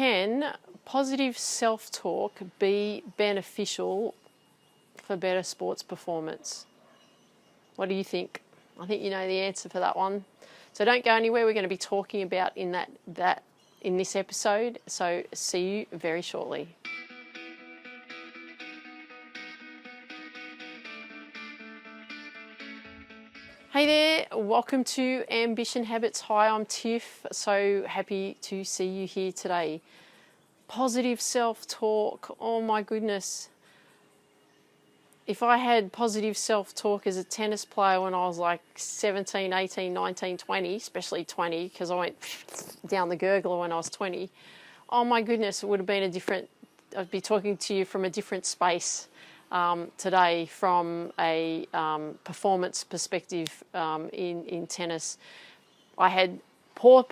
can positive self-talk be beneficial for better sports performance? What do you think? I think you know the answer for that one. So don't go anywhere. We're going to be talking about in this episode. So see you very shortly. Hey there, welcome to Ambition Habits. Hi, I'm Tiff. So happy to see you here today. Positive self-talk, oh my goodness. If I had positive self-talk as a tennis player when I was like 17, 18, 19, 20, especially 20, because I went down the gurgler when I was 20, oh my goodness, it would have been I'd be talking to you from a different space today, from a performance perspective in tennis. I had poor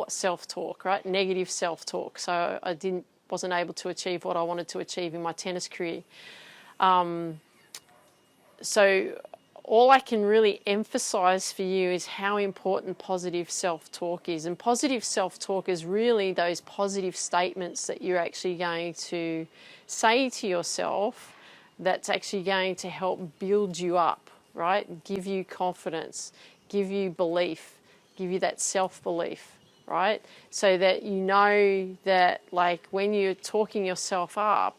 self-talk, right? Negative self-talk. So I wasn't able to achieve what I wanted to achieve in my tennis career. So all I can really emphasize for you is how important positive self-talk is. And positive self-talk is really those positive statements that you're actually going to say to yourself that's actually going to help build you up, right? Give you confidence, give you belief, give you that self-belief, right? So that you know that, like, when you're talking yourself up,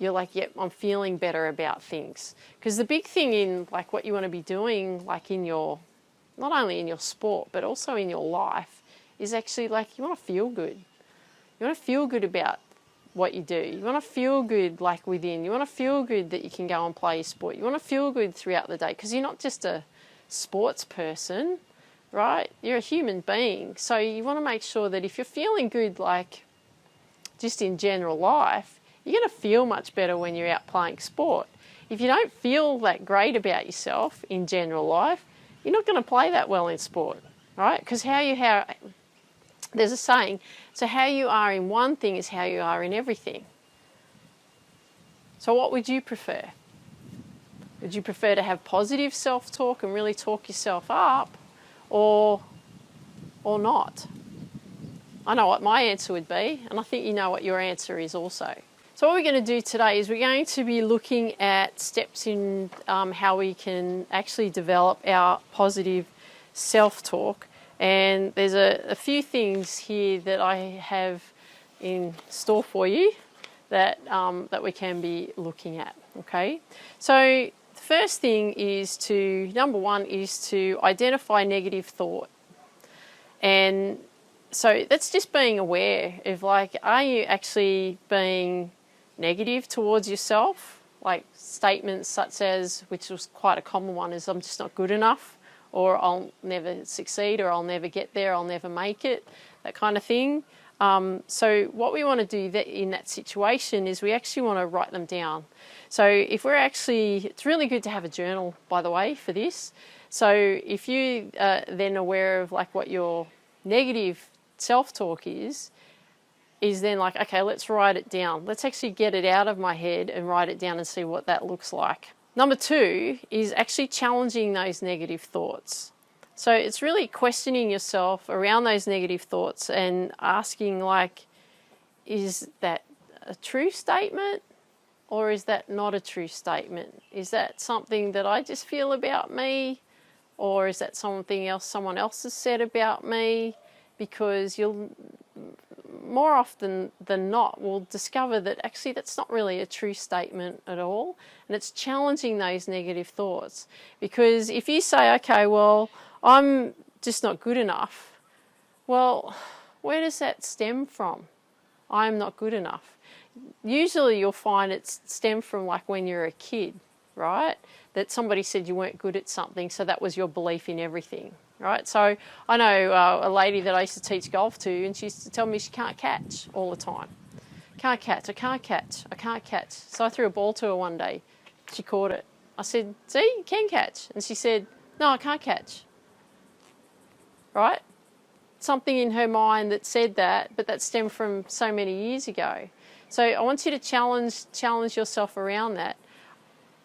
you're like, yep, I'm feeling better about things. Because the big thing in like what you want to be doing, like in your, not only in your sport, but also in your life, is actually like you want to feel good. You want to feel good about what you do. You want to feel good like within. You want to feel good that you can go and play your sport. You want to feel good throughout the day because you're not just a sports person, right? You're a human being. So you want to make sure that if you're feeling good, like just in general life, you're going to feel much better when you're out playing sport. If you don't feel that great about yourself in general life, you're not going to play that well in sport, right? Because there's a saying, so how you are in one thing is how you are in everything. So what would you prefer? Would you prefer to have positive self-talk and really talk yourself up, or not? I know what my answer would be, and I think you know what your answer is also. So what we're going to do today is we're going to be looking at steps in how we can actually develop our positive self-talk. And there's a few things here that I have in store for you that we can be looking at, okay? So the first thing is number one is to identify negative thought. And so that's just being aware of, like, are you actually being negative towards yourself? Like statements such as, which was quite a common one, is I'm just not good enough, or I'll never succeed, or I'll never get there, I'll never make it, that kind of thing. So what we want to do in that situation is we actually want to write them down. So if it's really good to have a journal, by the way, for this. So if you then aware of like what your negative self-talk is then like, okay, let's write it down. Let's actually get it out of my head and write it down and see what that looks like. Number two is actually challenging those negative thoughts. So it's really questioning yourself around those negative thoughts and asking, like, is that a true statement or is that not a true statement? Is that something that I just feel about me, or is that something else someone else has said about me? Because you'll more often than not will discover that actually that's not really a true statement at all, and it's challenging those negative thoughts. Because if you say, okay, well, I'm just not good enough, well, where does that stem from? I'm not good enough. Usually you'll find it's stemmed from like when you're a kid, right? That somebody said you weren't good at something, so that was your belief in everything. Right, so I know a lady that I used to teach golf to, and she used to tell me she can't catch all the time. Can't catch, I can't catch, I can't catch. So I threw a ball to her one day. She caught it. I said, see, you can catch. And she said, no, I can't catch. Right? Something in her mind that said that, but that stemmed from so many years ago. So I want you to challenge yourself around that.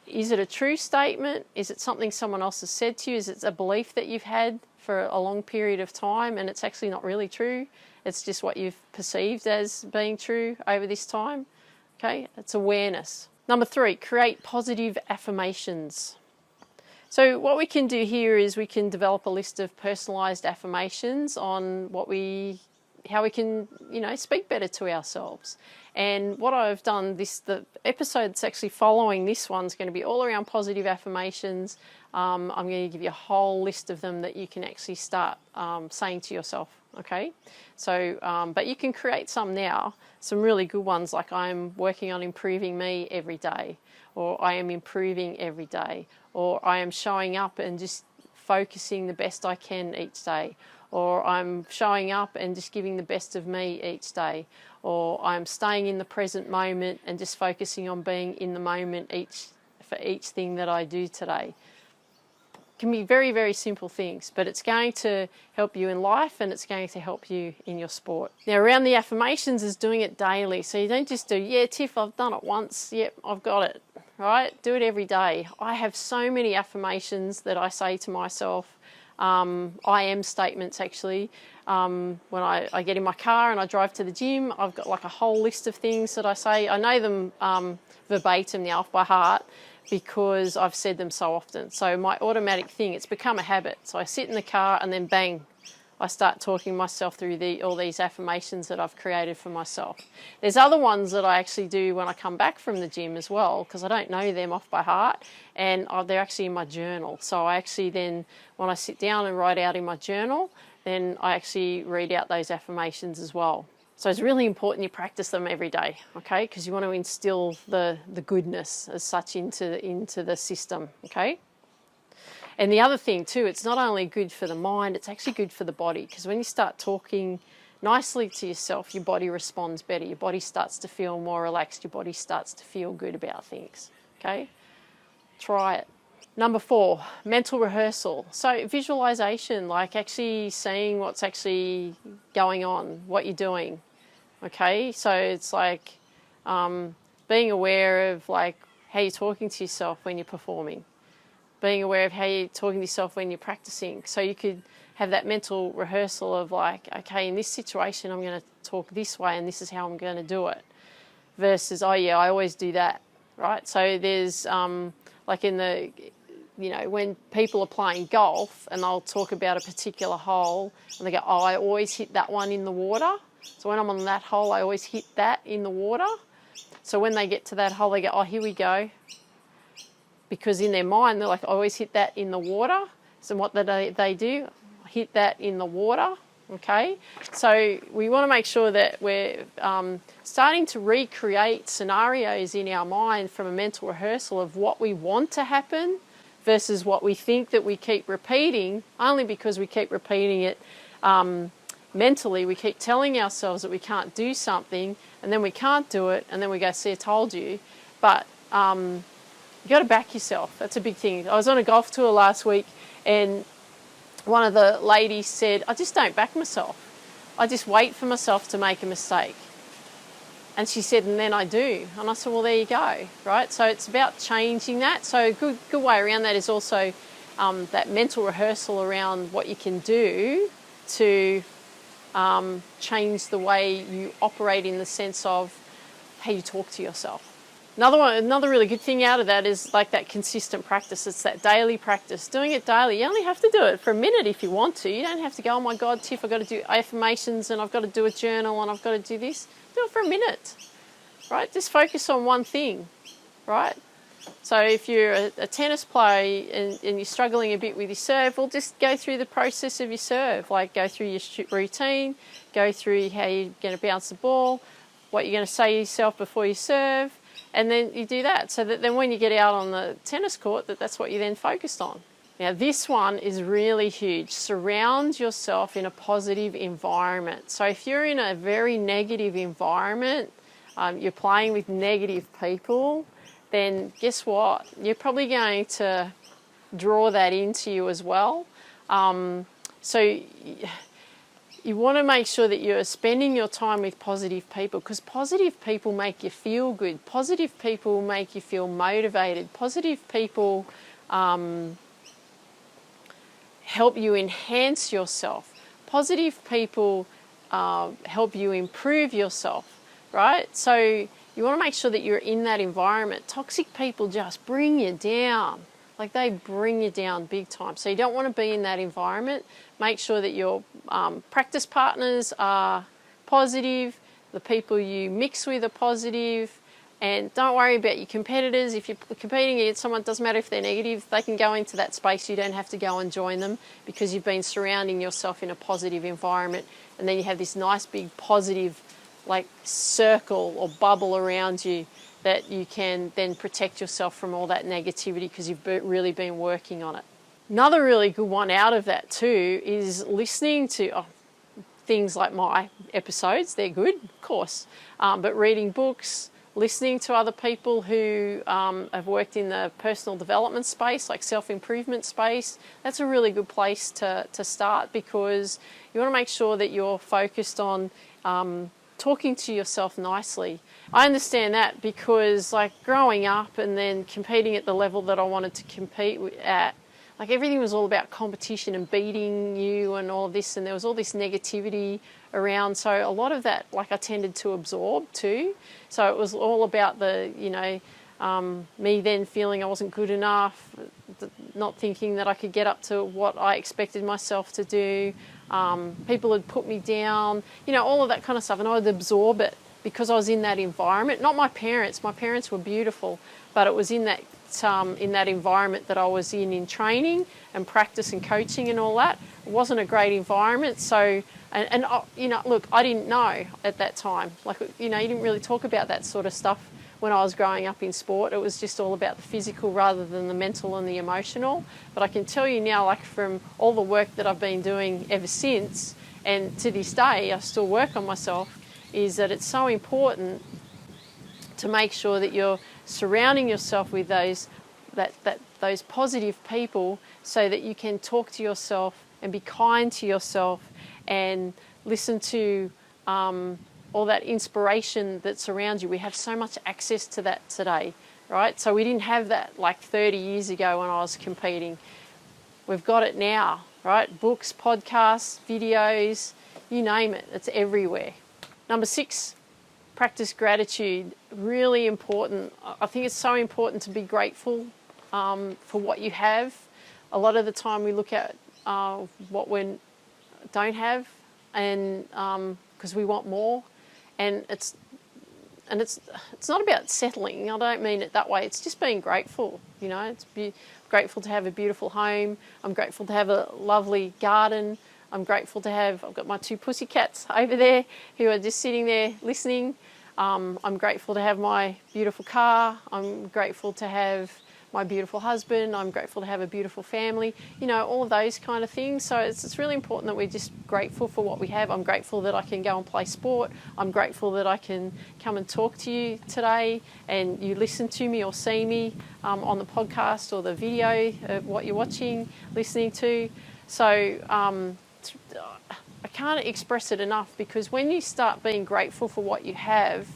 Is it a true statement? Is it something someone else has said to you? Is it a belief that you've had for a long period of time and it's actually not really true? It's just what you've perceived as being true over this time. Okay, it's awareness. Number 3, create positive affirmations. So what we can do here is we can develop a list of personalised affirmations on how we can, speak better to ourselves. And what I've done, the episode that's actually following this one's going to be all around positive affirmations. I'm going to give you a whole list of them that you can actually start saying to yourself, okay? So, but you can create some now, some really good ones, like I'm working on improving me every day, or I am improving every day, or I am showing up and just focusing the best I can each day, or I'm showing up and just giving the best of me each day, or I'm staying in the present moment and just focusing on being in the moment for each thing that I do today. It can be very, very simple things, but it's going to help you in life and it's going to help you in your sport. Now, around the affirmations is doing it daily. So you don't just do, yeah, Tiff, I've done it once. Yep, I've got it, right? Do it every day. I have so many affirmations that I say to myself. I am statements, actually. When I get in my car and I drive to the gym, I've got like a whole list of things that I say. I know them verbatim now off by heart, because I've said them so often. So my automatic thing, it's become a habit. So I sit in the car and then bang, I start talking myself through all these affirmations that I've created for myself. There's other ones that I actually do when I come back from the gym as well, because I don't know them off by heart, and they're actually in my journal. So I actually then, when I sit down and write out in my journal, then I actually read out those affirmations as well. So it's really important you practice them every day, okay? Because you want to instill the goodness as such into the system, okay? And the other thing too, it's not only good for the mind, it's actually good for the body. Because when you start talking nicely to yourself, your body responds better. Your body starts to feel more relaxed. Your body starts to feel good about things, okay? Try it. Number 4, mental rehearsal. So visualization, like actually seeing what's actually going on, what you're doing, okay? So it's like being aware of like how you're talking to yourself when you're performing, being aware of how you're talking to yourself when you're practicing. So you could have that mental rehearsal of like, okay, in this situation, I'm going to talk this way and this is how I'm going to do it, versus, oh yeah, I always do that, right? So there's like in the, when people are playing golf and they'll talk about a particular hole and they go, oh, I always hit that one in the water. So when I'm on that hole, I always hit that in the water. So when they get to that hole, they go, oh, here we go. Because in their mind, they're like, I always hit that in the water. So what they do, hit that in the water, okay? So we want to make sure that we're starting to recreate scenarios in our mind from a mental rehearsal of what we want to happen versus what we think that we keep repeating, only because we keep repeating it mentally. We keep telling ourselves that we can't do something, and then we can't do it, and then we go, see, I told you. But you got to back yourself. That's a big thing. I was on a golf tour last week, and one of the ladies said, I just don't back myself. I just wait for myself to make a mistake. And she said, and then I do. And I said, well, there you go, right? So it's about changing that. So a good way around that is also that mental rehearsal around what you can do to change the way you operate in the sense of how you talk to yourself. Another really good thing out of that is like that consistent practice. It's that daily practice. Doing it daily. You only have to do it for a minute if you want to. You don't have to go, oh my God, Tiff, I've got to do affirmations and I've got to do a journal and I've got to do this. Do it for a minute, right? Just focus on one thing, right? So if you're a tennis player and you're struggling a bit with your serve, well, just go through the process of your serve. Like go through your routine, go through how you're going to bounce the ball, what you're going to say to yourself before you serve, and then you do that so that then when you get out on the tennis court, that's what you then focused on. Now, this one is really huge. Surround yourself in a positive environment. So if you're in a very negative environment, you're playing with negative people, then guess what? You're probably going to draw that into you as well. So you want to make sure that you're spending your time with positive people, because positive people make you feel good. Positive people make you feel motivated. Positive people help you enhance yourself. Positive people help you improve yourself, right? So you want to make sure that you're in that environment. Toxic people just bring you down. Like, they bring you down big time. So you don't want to be in that environment. Make sure that your practice partners are positive, the people you mix with are positive, and don't worry about your competitors. If you're competing against someone, it doesn't matter if they're negative, they can go into that space. You don't have to go and join them because you've been surrounding yourself in a positive environment, and then you have this nice big positive like circle or bubble around you that you can then protect yourself from all that negativity because you've really been working on it. Another really good one out of that too is listening to things like my episodes. They're good, of course, but reading books, listening to other people who have worked in the personal development space, like self-improvement space, that's a really good place to start, because you want to make sure that you're focused on talking to yourself nicely. I understand that because, like, growing up and then competing at the level that I wanted to compete at, like, everything was all about competition and beating you and all of this, and there was all this negativity around. So a lot of that, like, I tended to absorb too. So it was all about the, me then feeling I wasn't good enough, not thinking that I could get up to what I expected myself to do. People had put me down, all of that kind of stuff, and I would absorb it because I was in that environment. Not my parents. My parents were beautiful, but it was in that environment that I was in training and practice and coaching and all that. It wasn't a great environment. So, look, I didn't know at that time. Like, you didn't really talk about that sort of stuff when I was growing up in sport. It was just all about the physical rather than the mental and the emotional. But I can tell you now, like, from all the work that I've been doing ever since, and to this day I still work on myself, is that it's so important to make sure that you're surrounding yourself with those positive people, so that you can talk to yourself and be kind to yourself and listen to all that inspiration that's around you. We have so much access to that today, right? So we didn't have that like 30 years ago when I was competing. We've got it now, right? Books, podcasts, videos, you name it, it's everywhere. Number 6, practice gratitude. Really important. I think it's so important to be grateful for what you have. A lot of the time we look at what we don't have, and because we want more, and it's not about settling. I don't mean it that way. It's just being grateful. It's grateful to have a beautiful home. I'm grateful to have a lovely garden. I'm grateful to have, I've got my 2 pussycats over there who are just sitting there listening. I'm grateful to have my beautiful car. I'm grateful to have my beautiful husband. I'm grateful to have a beautiful family. All of those kind of things. So it's really important that we're just grateful for what we have. I'm grateful that I can go and play sport. I'm grateful that I can come and talk to you today and you listen to me or see me on the podcast or the video of what you're watching, listening to. So I can't express it enough, because when you start being grateful for what you have,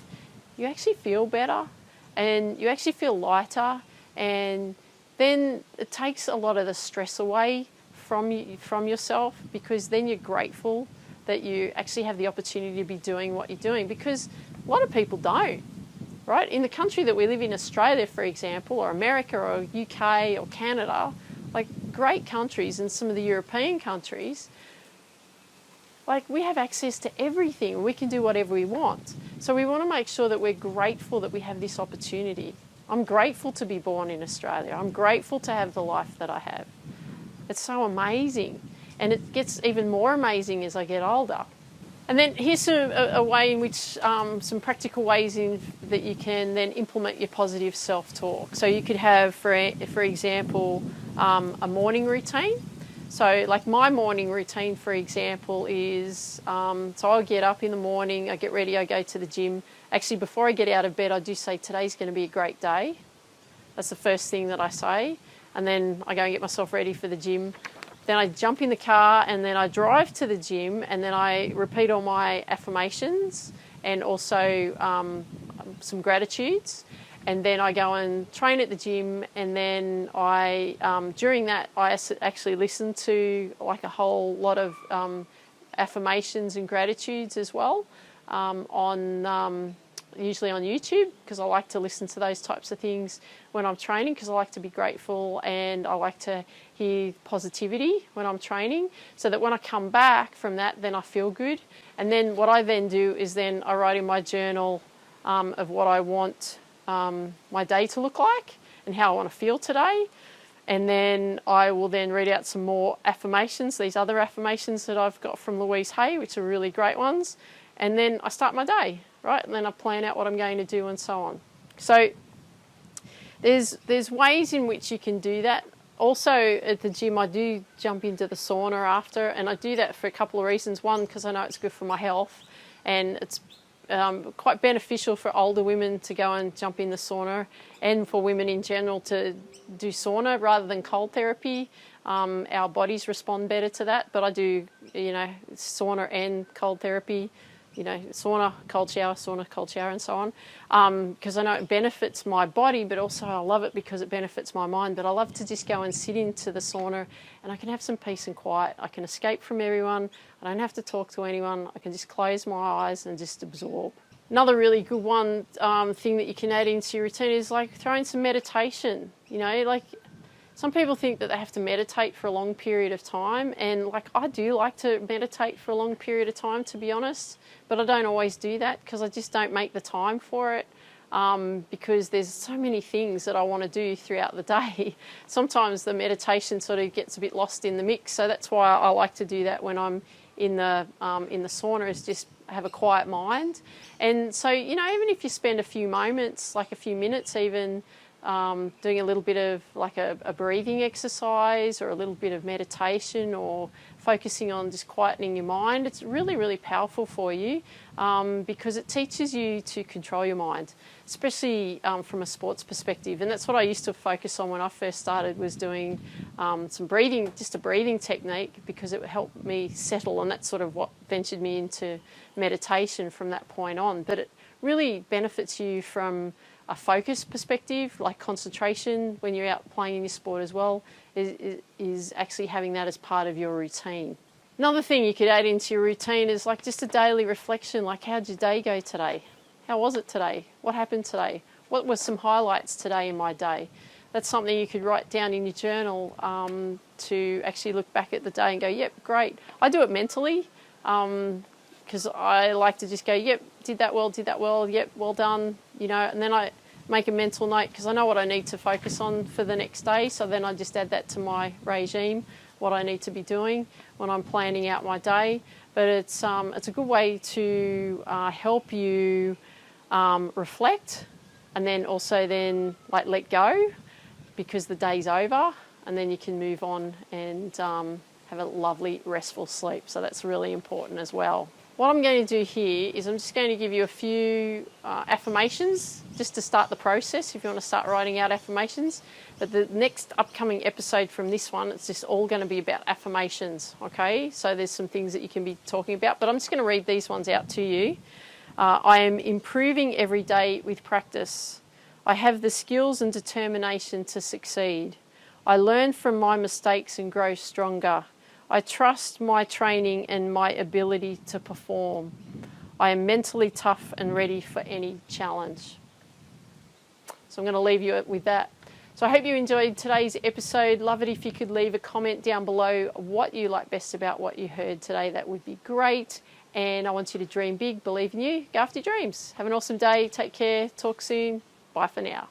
you actually feel better and you actually feel lighter, and then it takes a lot of the stress away from yourself, because then you're grateful that you actually have the opportunity to be doing what you're doing, because a lot of people don't, right? In the country that we live in, Australia, for example, or America or UK or Canada, like great countries, and some of the European countries, like, we have access to everything. We can do whatever we want. So we want to make sure that we're grateful that we have this opportunity. I'm grateful to be born in Australia. I'm grateful to have the life that I have. It's so amazing. And it gets even more amazing as I get older. And then here's a way in which, some practical ways that you can then implement your positive self-talk. So you could have, for example, a morning routine. So like my morning routine, for example, is, so I'll get up in the morning, I get ready, I go to the gym. Actually, before I get out of bed, I do say, today's going to be a great day. That's the first thing that I say. And then I go and get myself ready for the gym. Then I jump in the car and then I drive to the gym, and then I repeat all my affirmations and also some gratitudes. And then I go and train at the gym, and then during that I actually listen to like a whole lot of affirmations and gratitudes as well usually on YouTube, because I like to listen to those types of things when I'm training, because I like to be grateful and I like to hear positivity when I'm training, so that when I come back from that, then I feel good. And then what I then do is then I write in my journal of what I want my day to look like and how I want to feel today. And then I will then read out some more affirmations, these other affirmations that I've got from Louise Hay, which are really great ones. And then I start my day, right? And then I plan out what I'm going to do and so on. So there's ways in which you can do that. Also at the gym, I do jump into the sauna after, and I do that for a couple of reasons. One, because I know it's good for my health, and it's quite beneficial for older women to go and jump in the sauna, and for women in general to do sauna rather than cold therapy. Our bodies respond better to that, but I do, sauna and cold therapy, sauna, cold shower, and so on, because I know it benefits my body, but also I love it because it benefits my mind. But I love to just go and sit into the sauna, and I can have some peace and quiet. I can escape from everyone. I don't have to talk to anyone. I can just close my eyes and just absorb. Another really good one thing that you can add into your routine is like throwing some meditation. Like some people think that they have to meditate for a long period of time, and like I do like to meditate for a long period of time, to be honest, but I don't always do that because I just don't make the time for it, because there's so many things that I want to do throughout the day. Sometimes the meditation sort of gets a bit lost in the mix, so that's why I like to do that when I'm in the sauna, is just have a quiet mind. And so, even if you spend a few moments, like a few minutes even, doing a little bit of like a breathing exercise or a little bit of meditation or focusing on just quietening your mind, it's really, really powerful for you, because it teaches you to control your mind, especially from a sports perspective. And that's what I used to focus on when I first started, was doing some breathing, just a breathing technique, because it helped me settle, and that's sort of what ventured me into meditation from that point on. But it really benefits you from a focus perspective, like concentration when you're out playing in your sport as well, is actually having that as part of your routine. Another thing you could add into your routine is like just a daily reflection, like how'd your day go today? How was it today? What happened today? What were some highlights today in my day? That's something you could write down in your journal to actually look back at the day and go, yep, great. I do it mentally, because I like to just go, yep, did that well, yep, well done, and then I make a mental note because I know what I need to focus on for the next day, so then I just add that to my regime, what I need to be doing when I'm planning out my day. But it's a good way to help you reflect, and then also then like let go, because the day's over, and then you can move on and have a lovely restful sleep. So that's really important as well. What I'm going to do here is I'm just going to give you a few affirmations just to start the process if you want to start writing out affirmations. But the next upcoming episode from this one, it's just all going to be about affirmations, okay? So there's some things that you can be talking about, but I'm just going to read these ones out to you. I am improving every day with practice. I have the skills and determination to succeed. I learn from my mistakes and grow stronger. I trust my training and my ability to perform. I am mentally tough and ready for any challenge. So I'm going to leave you with that. So I hope you enjoyed today's episode. Love it if you could leave a comment down below what you like best about what you heard today. That would be great. And I want you to dream big, believe in you, go after your dreams. Have an awesome day. Take care. Talk soon. Bye for now.